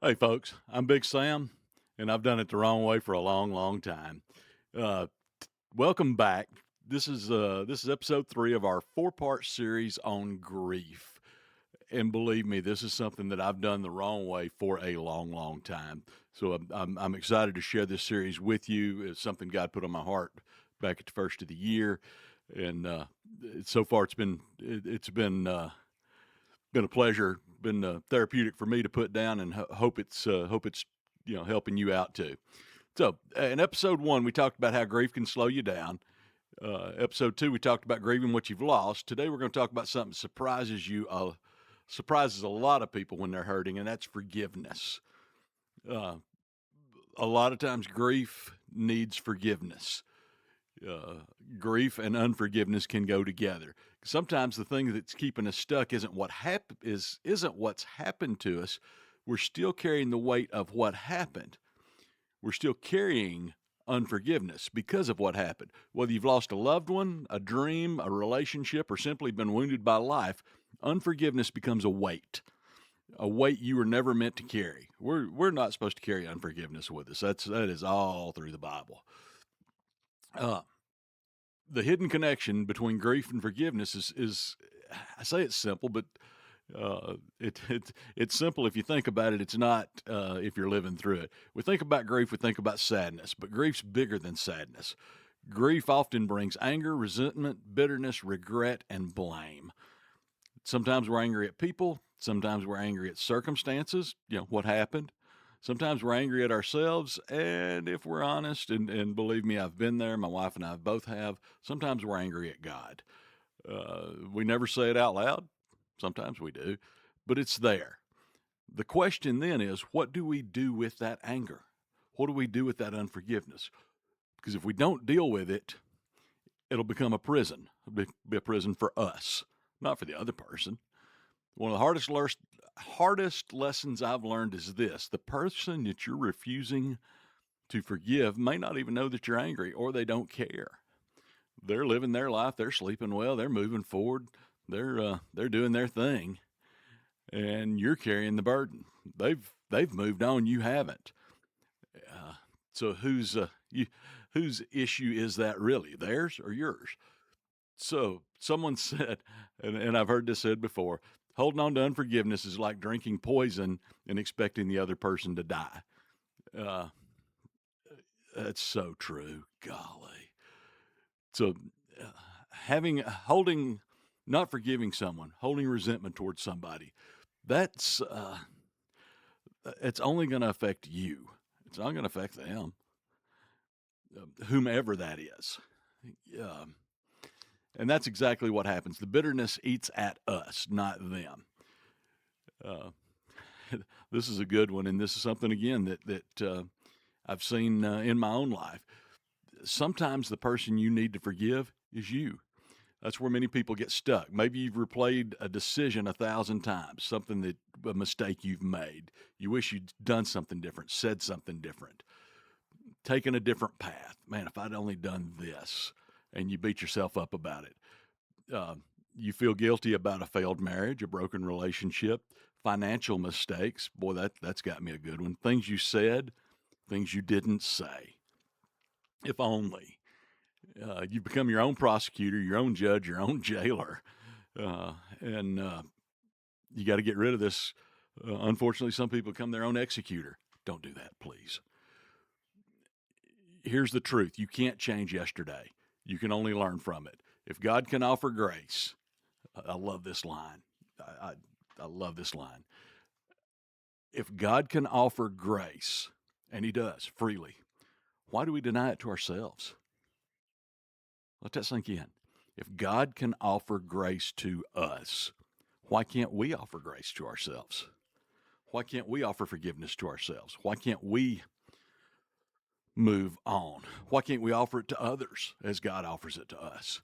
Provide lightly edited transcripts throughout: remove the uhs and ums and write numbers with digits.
Hey, folks, I'm Big Sam, and I've done it the wrong way for a long, long time. Uh, Welcome back. This is episode 3 of our 4-part series on grief. And believe me, this is something that I've done the wrong way for a long, long time. So I'm excited to share this series with you. It's something God put on my heart back at the first of the year, and so far it's been a pleasure, been therapeutic for me to put down, and hope it's helping you out too. So, in episode 1, we talked about how grief can slow you down. Episode 2, we talked about grieving what you've lost. Today, we're going to talk about something that surprises a lot of people when they're hurting, and that's forgiveness. Uh, a lot of times, grief needs forgiveness. uh, Grief and unforgiveness can go together. Sometimes the thing that's keeping us stuck isn't what's happened to us. We're still carrying the weight of what happened. We're still carrying unforgiveness because of what happened. Whether you've lost a loved one, a dream, a relationship, or simply been wounded by life, unforgiveness becomes a weight you were never meant to carry. We're not supposed to carry unforgiveness with us. That is all through the Bible. Uh, the hidden connection between grief and forgiveness is I say it's simple, but it's simple if you think about it. It's not if you're living through it. We think about grief, we think about sadness, but grief's bigger than sadness. Grief often brings anger, resentment, bitterness, regret, and blame. Sometimes we're angry at people. Sometimes we're angry at circumstances, what happened. Sometimes we're angry at ourselves. And if we're honest, and believe me, I've been there, my wife and I both have, sometimes we're angry at God. We never say it out loud. Sometimes we do, but it's there. The question then is, what do we do with that anger? What do we do with that unforgiveness? Because if we don't deal with it, it'll become a prison. It'll be a prison for us, not for the other person. One of the hardest lessons I've learned is this: the person that you're refusing to forgive may not even know that you're angry, or they don't care. They're living their life. They're sleeping well. They're moving forward. They're doing their thing, and you're carrying the burden. They've moved on. You haven't. Uh, so whose issue is that really? Theirs or yours? So someone said, and I've heard this said before, holding on to unforgiveness is like drinking poison and expecting the other person to die. Uh, that's so true. Golly. So uh, holding, not forgiving someone, holding resentment towards somebody, that's it's only going to affect you. It's not going to affect them, whomever that is. Um, and that's exactly what happens. The bitterness eats at us, not them. Uh, this is a good one, and this is something again that I've seen in my own life. Sometimes the person you need to forgive is you. That's where many people get stuck. Maybe you've replayed a decision 1,000 times, a mistake you've made. You wish you'd done something different, said something different, taken a different path. Man, if I'd only done this, and you beat yourself up about it. Uh, you feel guilty about a failed marriage, a broken relationship, financial mistakes. Boy, that's got me a good one. Things you said, things you didn't say. If only. You become your own prosecutor, your own judge, your own jailer. And you got to get rid of this. Unfortunately, some people become their own executor. Don't do that, please. Here's the truth: you can't change yesterday. You can only learn from it. If God can offer grace, I love this line. I love this line. If God can offer grace, and He does freely, why do we deny it to ourselves? Let that sink in. If God can offer grace to us, why can't we offer grace to ourselves? Why can't we offer forgiveness to ourselves? Why can't we move on? Why can't we offer it to others as God offers it to us?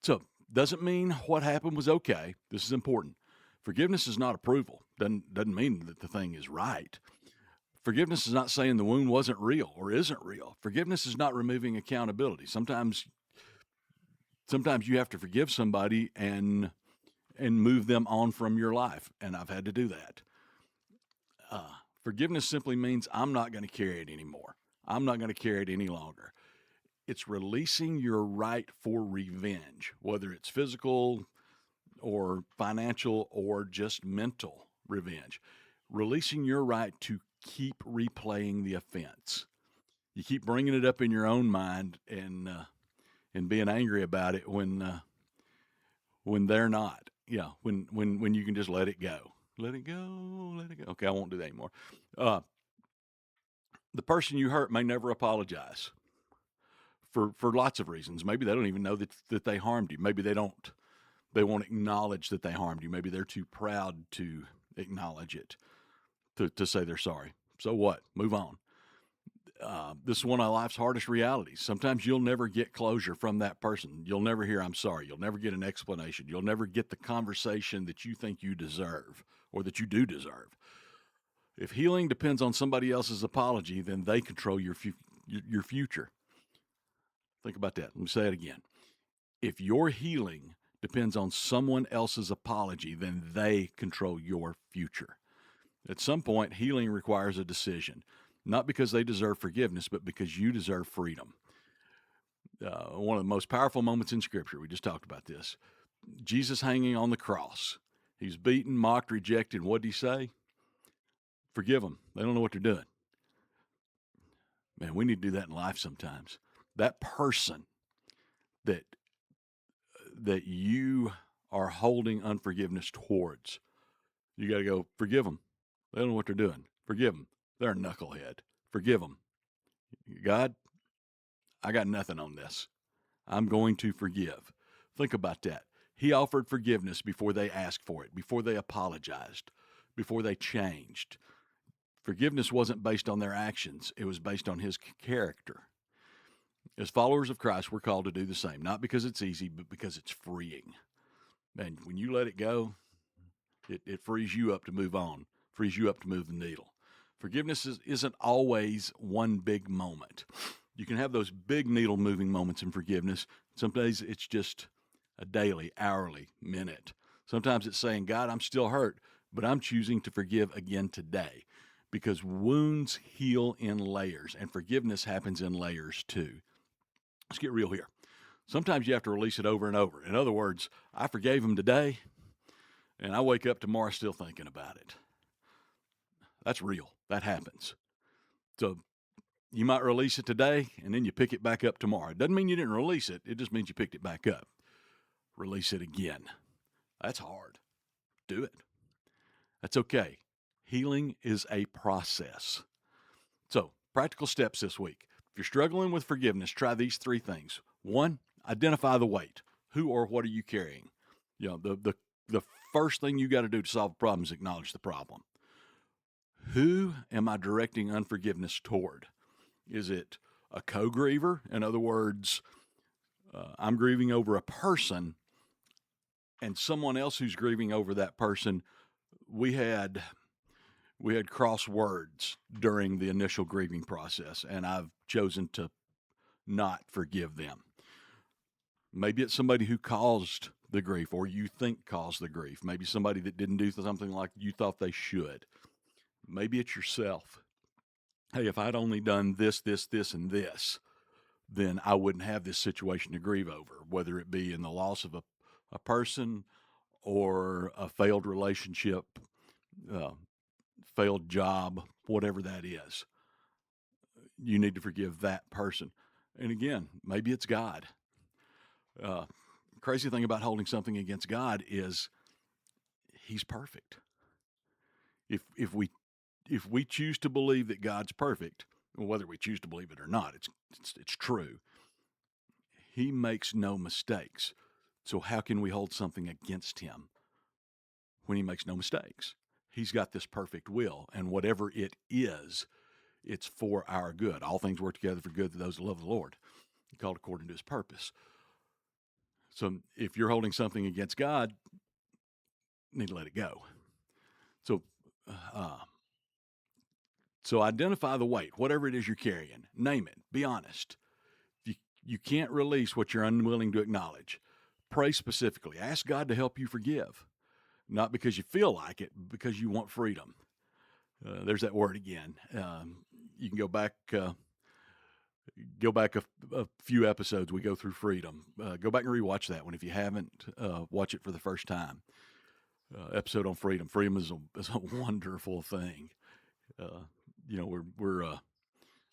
So, doesn't mean what happened was okay. This is important. Forgiveness is not approval. Doesn't mean that the thing is right. Forgiveness is not saying the wound wasn't real or isn't real. Forgiveness is not removing accountability. Sometimes you have to forgive somebody and move them on from your life, and I've had to do that. Forgiveness simply means I'm not going to carry it anymore. I'm not going to carry it any longer. It's releasing your right for revenge, whether it's physical or financial or just mental revenge. Releasing your right to keep replaying the offense. You keep bringing it up in your own mind and being angry about it when they're not. Yeah, when you can just let it go. Let it go, let it go. Okay, I won't do that anymore. Uh, the person you hurt may never apologize for lots of reasons. Maybe they don't even know that they harmed you. Maybe they won't acknowledge that they harmed you. Maybe they're too proud to acknowledge it, to say they're sorry. So what? Move on. This is one of life's hardest realities. Sometimes you'll never get closure from that person. You'll never hear, I'm sorry. You'll never get an explanation. You'll never get the conversation that you think you deserve or that you do deserve. If healing depends on somebody else's apology, then they control your future. Think about that. Let me say it again. If your healing depends on someone else's apology, then they control your future. At some point, healing requires a decision, not because they deserve forgiveness, but because you deserve freedom. One of the most powerful moments in Scripture, we just talked about this. Jesus hanging on the cross. He's beaten, mocked, rejected. What did he say? Forgive them. They don't know what they're doing. Man, we need to do that in life sometimes. That person that you are holding unforgiveness towards, you got to go, forgive them. They don't know what they're doing. Forgive them. They're a knucklehead. Forgive them. God, I got nothing on this. I'm going to forgive. Think about that. He offered forgiveness before they asked for it, before they apologized, before they changed. Forgiveness wasn't based on their actions. It was based on his character. As followers of Christ, we're called to do the same, not because it's easy, but because it's freeing. And when you let it go, it frees you up to move on, frees you up to move the needle. Forgiveness isn't always one big moment. You can have those big needle-moving moments in forgiveness. Some days it's just a daily, hourly, minute. Sometimes it's saying, God, I'm still hurt, but I'm choosing to forgive again today, because wounds heal in layers, and forgiveness happens in layers too. Let's get real here. Sometimes you have to release it over and over. In other words, I forgave him today, and I wake up tomorrow still thinking about it. That's real. That happens. So you might release it today, and then you pick it back up tomorrow. It doesn't mean you didn't release it. It just means you picked it back up. Release it again. That's hard. Do it. That's okay. Healing is a process. So, practical steps this week. If you're struggling with forgiveness, try these 3 things. 1, identify the weight. Who or what are you carrying? The first thing you got to do to solve a problem is acknowledge the problem. Who am I directing unforgiveness toward? Is it a co-griever? In other words, I'm grieving over a person, and someone else who's grieving over that person, we had cross words during the initial grieving process, and I've chosen to not forgive them. Maybe it's somebody who caused the grief, or you think caused the grief. Maybe somebody that didn't do something like you thought they should. Maybe it's yourself. Hey, if I'd only done this, and this, then I wouldn't have this situation to grieve over, whether it be in the loss of a person or a failed relationship, failed job, whatever that is. You need to forgive that person. And again, maybe it's God. Crazy thing about holding something against God is he's perfect. If we choose to believe that God's perfect, whether we choose to believe it or not, it's true. He makes no mistakes. So how can we hold something against him when he makes no mistakes? He's got this perfect will, and whatever it is, it's for our good. All things work together for good to those that love the Lord, called according to his purpose. So if you're holding something against God, you need to let it go. So identify the weight, whatever it is you're carrying. Name it. Be honest. You can't release what you're unwilling to acknowledge. Pray specifically. Ask God to help you forgive, not because you feel like it, but because you want freedom. There's that word again. You can go back a few episodes. We go through freedom. Go back and rewatch that one if you haven't. Watch it for the first time. Episode on freedom. Freedom is a wonderful thing. Uh, we're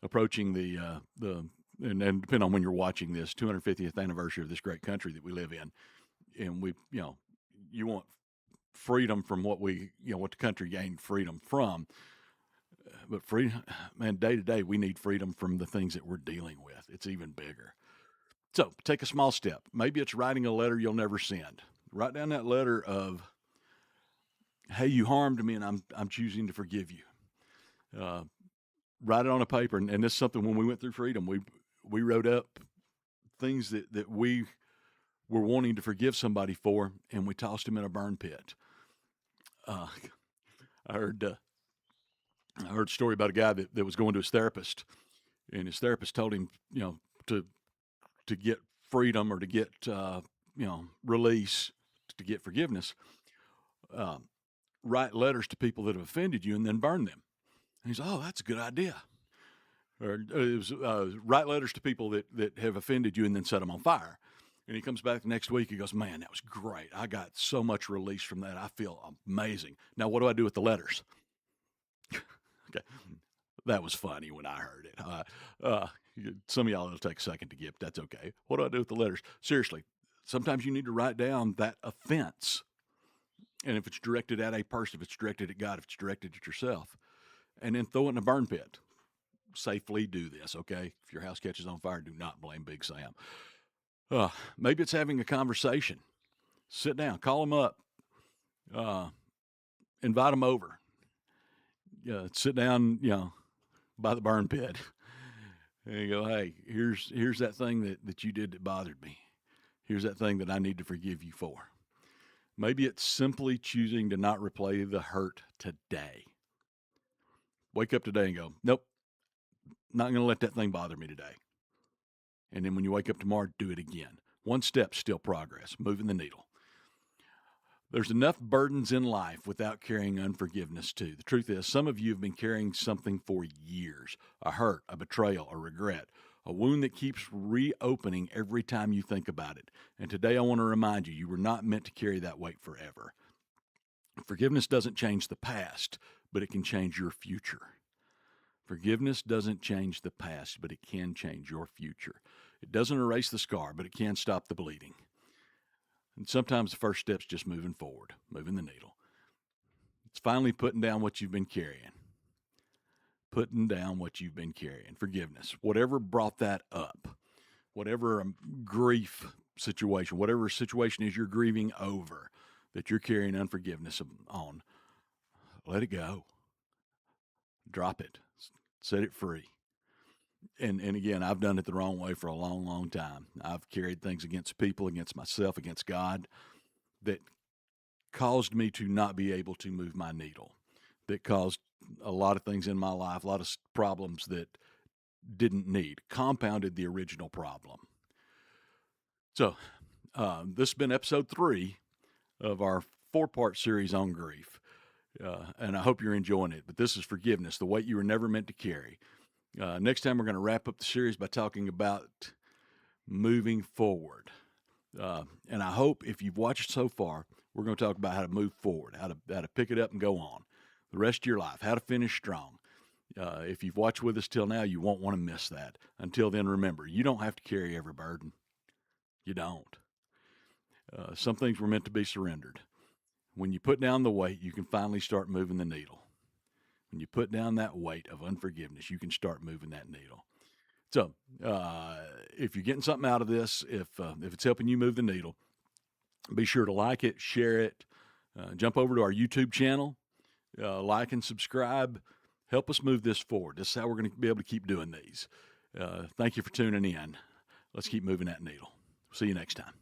approaching the and depending on when you're watching this, 250th anniversary of this great country that we live in, and you want freedom from what what the country gained freedom from. But freedom, man, day to day, we need freedom from the things that we're dealing with. It's even bigger. So take a small step. Maybe it's writing a letter you'll never send. Write down that letter of, "Hey, you harmed me, and I'm choosing to forgive you." Uh, Write it on a paper, and this is something when we went through freedom, we wrote up things that we were wanting to forgive somebody for, and we tossed them in a burn pit. Uh, I heard a story about a guy that was going to his therapist, and his therapist told him, to get freedom or to get release, to get forgiveness, write letters to people that have offended you and then burn them. And he's, oh, that's a good idea. Or it was write letters to people that have offended you and then set them on fire. And he comes back the next week. He goes, man, that was great. I got so much release from that. I feel amazing. Now, what do I do with the letters? Okay, that was funny when I heard it. Some of y'all it'll take a second to get, but that's okay. What do I do with the letters? Seriously, sometimes you need to write down that offense. And if it's directed at a person, if it's directed at God, if it's directed at yourself, and then throw it in a burn pit. Safely do this, okay? If your house catches on fire, do not blame Big Sam. Maybe it's having a conversation. Sit down, call them up, invite them over. Sit down, by the burn pit. And you go, hey, here's that thing that you did that bothered me. Here's that thing that I need to forgive you for. Maybe it's simply choosing to not replay the hurt today. Wake up today and go, nope, not going to let that thing bother me today. And then when you wake up tomorrow, do it again. One step, still progress, moving the needle. There's enough burdens in life without carrying unforgiveness too. The truth is, some of you have been carrying something for years, a hurt, a betrayal, a regret, a wound that keeps reopening every time you think about it. And today I want to remind you, you were not meant to carry that weight forever. Forgiveness doesn't change the past, but it can change your future. Forgiveness doesn't change the past, but it can change your future. It doesn't erase the scar, but it can stop the bleeding. And sometimes the first step's just moving forward, moving the needle. It's finally putting down what you've been carrying. Putting down what you've been carrying. Forgiveness. Whatever brought that up, whatever grief situation, whatever situation is you're grieving over, that you're carrying unforgiveness on, let it go. Drop it. Set it free. And again, I've done it the wrong way for a long, long time. I've carried things against people, against myself, against God that caused me to not be able to move my needle, that caused a lot of things in my life, a lot of problems that didn't need, compounded the original problem. So this has been episode 3 of our 4-part series on grief. And I hope you're enjoying it. But this is forgiveness, the weight you were never meant to carry. Next time, we're going to wrap up the series by talking about moving forward. And I hope if you've watched so far, we're going to talk about how to move forward, how to pick it up and go on the rest of your life, how to finish strong. If you've watched with us till now, you won't want to miss that. Until then, remember, you don't have to carry every burden. You don't. Some things were meant to be surrendered. When you put down the weight, you can finally start moving the needle. When you put down that weight of unforgiveness, you can start moving that needle. So, if you're getting something out of this, if it's helping you move the needle, be sure to like it, share it, jump over to our YouTube channel, like and subscribe. Help us move this forward. This is how we're going to be able to keep doing these. Thank you for tuning in. Let's keep moving that needle. See you next time.